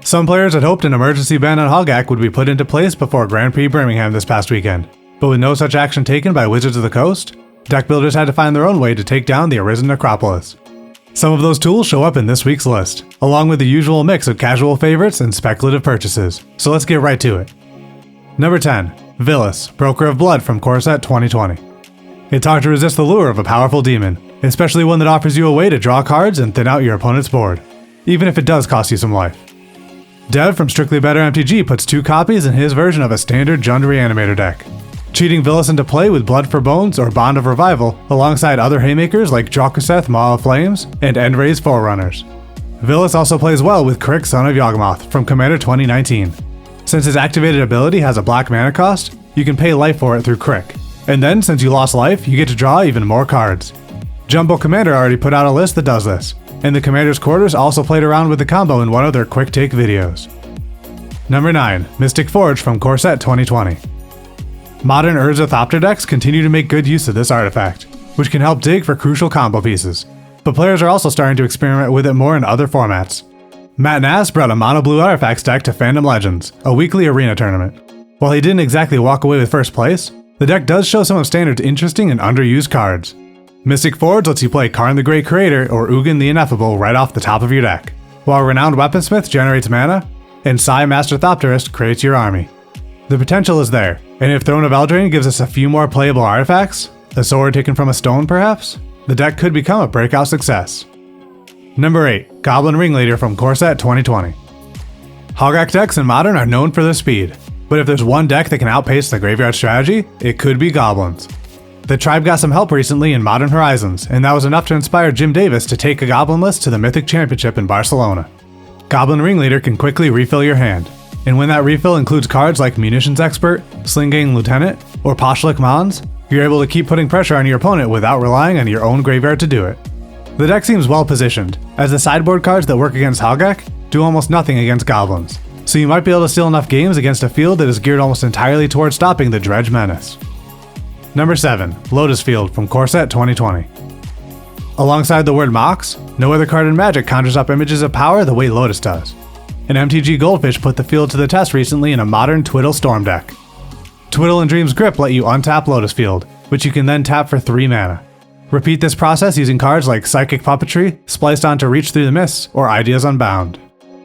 Some players had hoped an emergency ban on Hogak would be put into place before Grand Prix Birmingham this past weekend, but with no such action taken by Wizards of the Coast, deck builders had to find their own way to take down the Arisen Necropolis. Some of those tools show up in this week's list, along with the usual mix of casual favorites and speculative purchases, so let's get right to it. Number 10. Vilis, Broker of Blood from Core Set 2020. It's hard to resist the lure of a powerful demon, especially one that offers you a way to draw cards and thin out your opponent's board, even if it does cost you some life. Dev from Strictly Better MTG puts 2 copies in his version of a standard Jund Reanimator deck, cheating Vilis into play with Blood for Bones or Bond of Revival alongside other haymakers like Drakuseth, Maw of Flames, and Endray's Forerunners. Vilis also plays well with Crick, Son of Yawgmoth from Commander 2019. Since his activated ability has a black mana cost, you can pay life for it through Crick, and then since you lost life, you get to draw even more cards. Jumbo Commander already put out a list that does this, and the Commander's Quarters also played around with the combo in one of their quick take videos. Number 9. Mystic Forge from Core Set 2020. Modern Urza Thopter decks continue to make good use of this artifact, which can help dig for crucial combo pieces, but players are also starting to experiment with it more in other formats. Matt Nass brought a mono blue artifacts deck to Fandom Legends, a weekly arena tournament. While he didn't exactly walk away with first place, the deck does show some of Standard's interesting and underused cards. Mystic Forge lets you play Karn the Great Creator or Ugin the Ineffable right off the top of your deck, while Renowned Weaponsmith generates mana, and Sai Master Thopterist creates your army. The potential is there, and if Throne of Eldraine gives us a few more playable artifacts, a sword taken from a stone perhaps, the deck could become a breakout success. Number 8. Goblin Ringleader from Core Set 2020. Hogak decks in Modern are known for their speed, but if there's one deck that can outpace the graveyard strategy, it could be Goblins. The tribe got some help recently in Modern Horizons, and that was enough to inspire Jim Davis to take a Goblin list to the Mythic Championship in Barcelona. Goblin Ringleader can quickly refill your hand, and when that refill includes cards like Munitions Expert, Sling Gang Lieutenant, or Poshlik Mons, you're able to keep putting pressure on your opponent without relying on your own graveyard to do it. The deck seems well positioned, as the sideboard cards that work against Hogak do almost nothing against Goblins, so you might be able to steal enough games against a field that is geared almost entirely towards stopping the Dredge Menace. Number 7. Lotus Field from Core Set 2020. Alongside the word Mox, no other card in Magic conjures up images of power the way Lotus does. An MTG Goldfish put the field to the test recently in a modern Twiddle Storm deck. Twiddle and Dream's Grip let you untap Lotus Field, which you can then tap for 3 mana. Repeat this process using cards like Psychic Puppetry, spliced onto Reach Through the Mists, or Ideas Unbound.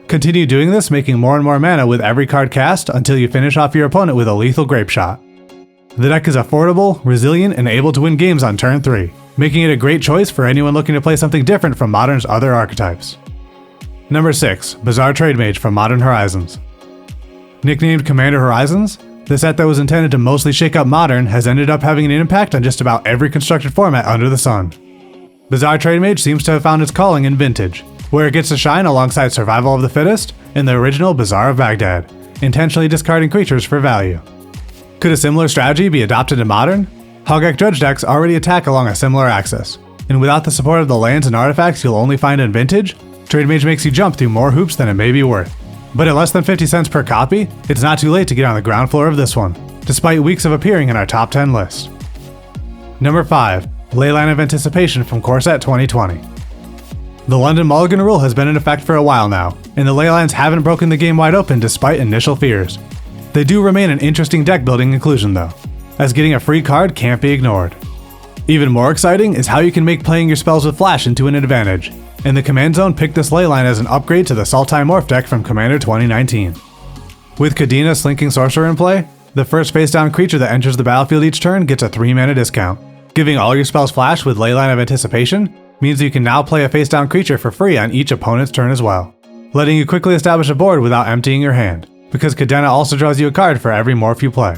Continue doing this, making more and more mana with every card cast until you finish off your opponent with a lethal Grape Shot. The deck is affordable, resilient, and able to win games on turn 3, making it a great choice for anyone looking to play something different from Modern's other archetypes. Number 6. Bizarre Trade Mage from Modern Horizons. Nicknamed Commander Horizons, the set that was intended to mostly shake up Modern has ended up having an impact on just about every constructed format under the sun. Bizarre Trade Mage seems to have found its calling in Vintage, where it gets to shine alongside Survival of the Fittest and the original Bazaar of Baghdad, intentionally discarding creatures for value. Could a similar strategy be adopted in Modern? Hogak Dredge decks already attack along a similar axis, and without the support of the lands and artifacts you'll only find in Vintage, Trade Mage makes you jump through more hoops than it may be worth. But at less than 50 cents per copy, it's not too late to get on the ground floor of this one, despite weeks of appearing in our top 10 list. Number 5. Leyline of Anticipation from Core Set 2020. The London Mulligan rule has been in effect for a while now, and the Leylines haven't broken the game wide open despite initial fears. They do remain an interesting deck building inclusion though, as getting a free card can't be ignored. Even more exciting is how you can make playing your spells with Flash into an advantage, and the Command Zone picked this Leyline as an upgrade to the Sultai Morph deck from Commander 2019. With Kadena Slinking Sorcerer in play, the first face-down creature that enters the battlefield each turn gets a 3 mana discount. Giving all your spells Flash with Leyline of Anticipation means you can now play a face-down creature for free on each opponent's turn as well, letting you quickly establish a board without emptying your hand, because Kadena also draws you a card for every morph you play.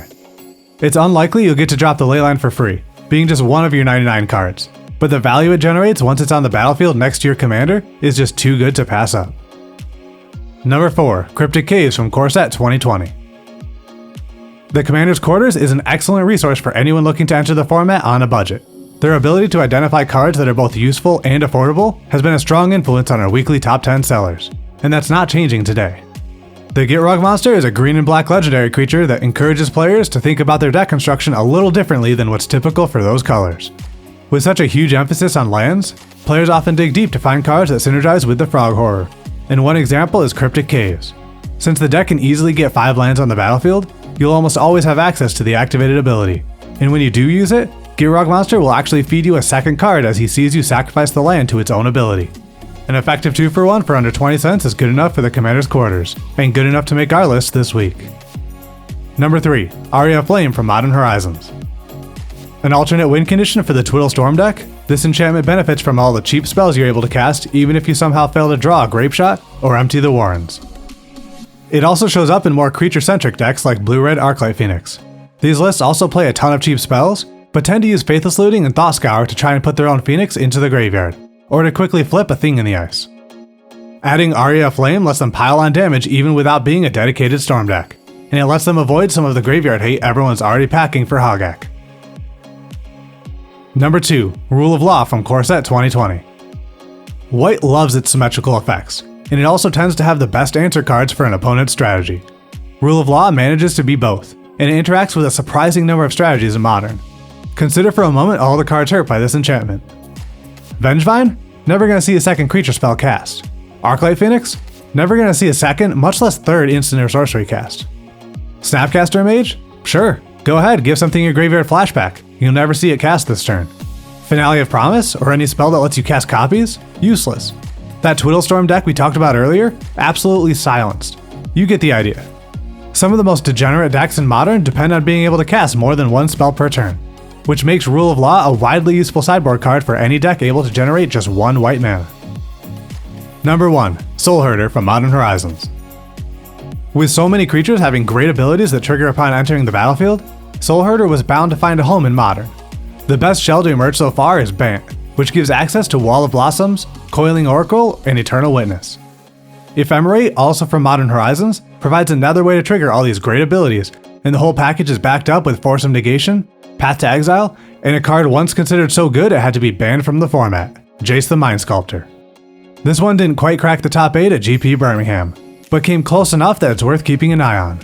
It's unlikely you'll get to drop the Leyline for free, being just one of your 99 cards, but the value it generates once it's on the battlefield next to your commander is just too good to pass up. Number 4. Cryptic Case from Core Set 2020. The Commander's Quarters is an excellent resource for anyone looking to enter the format on a budget. Their ability to identify cards that are both useful and affordable has been a strong influence on our weekly top 10 sellers, and that's not changing today. The Gitrog monster is a green and black legendary creature that encourages players to think about their deck construction a little differently than what's typical for those colors. With such a huge emphasis on lands, players often dig deep to find cards that synergize with the Frog Horror, and one example is Cryptic Case. Since the deck can easily get 5 lands on the battlefield, you'll almost always have access to the activated ability. And when you do use it, Gitrog Monster will actually feed you a second card as he sees you sacrifice the land to its own ability. An effective 2-for-1 for under 20 cents is good enough for the Commander's quarters, and good enough to make our list this week. Number 3. Aria Flame from Modern Horizons. An alternate win condition for the Twiddle Storm deck, this enchantment benefits from all the cheap spells you're able to cast even if you somehow fail to draw a Grape Shot or empty the Warrens. It also shows up in more creature-centric decks like Blue-Red Arclight Phoenix. These lists also play a ton of cheap spells, but tend to use Faithless Looting and Thought Scour to try and put their own Phoenix into the graveyard, or to quickly flip a thing in the ice. Adding Aria Flame lets them pile on damage even without being a dedicated Storm deck, and it lets them avoid some of the graveyard hate everyone's already packing for Hogak. Number 2. Rule of Law from Core Set 2020. White loves its symmetrical effects, and it also tends to have the best answer cards for an opponent's strategy. Rule of Law manages to be both, and it interacts with a surprising number of strategies in Modern. Consider for a moment all the cards hurt by this enchantment. Vengevine? Never gonna see a second creature spell cast. Arclight Phoenix? Never gonna see a second, much less third instant or sorcery cast. Snapcaster Mage? Sure, go ahead, give something your graveyard flashback. You'll never see it cast this turn. Finale of Promise, or any spell that lets you cast copies? Useless. That Twiddle Storm deck we talked about earlier? Absolutely silenced. You get the idea. Some of the most degenerate decks in Modern depend on being able to cast more than one spell per turn, which makes Rule of Law a widely useful sideboard card for any deck able to generate just 1 white mana. Number 1. Soulherder from Modern Horizons. With so many creatures having great abilities that trigger upon entering the battlefield, Soulherder was bound to find a home in Modern. The best shell to emerge so far is Bant, which gives access to Wall of Blossoms, Coiling Oracle, and Eternal Witness. Ephemerate, also from Modern Horizons, provides another way to trigger all these great abilities, and the whole package is backed up with Force of Negation, Path to Exile, and a card once considered so good it had to be banned from the format, Jace the Mind Sculptor. This one didn't quite crack the top 8 at GP Birmingham, but came close enough that it's worth keeping an eye on.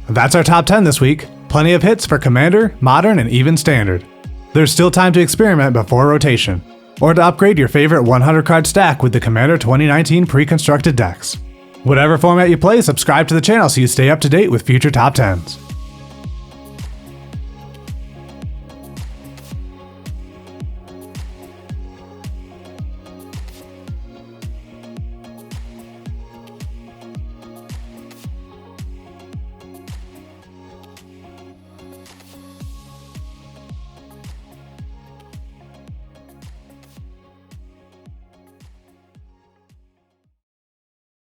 That's our top 10 this week. Plenty of hits for Commander, Modern, and even Standard. There's still time to experiment before rotation, or to upgrade your favorite 100 card stack with the Commander 2019 pre-constructed decks. Whatever format you play, subscribe to the channel so you stay up to date with future top 10s.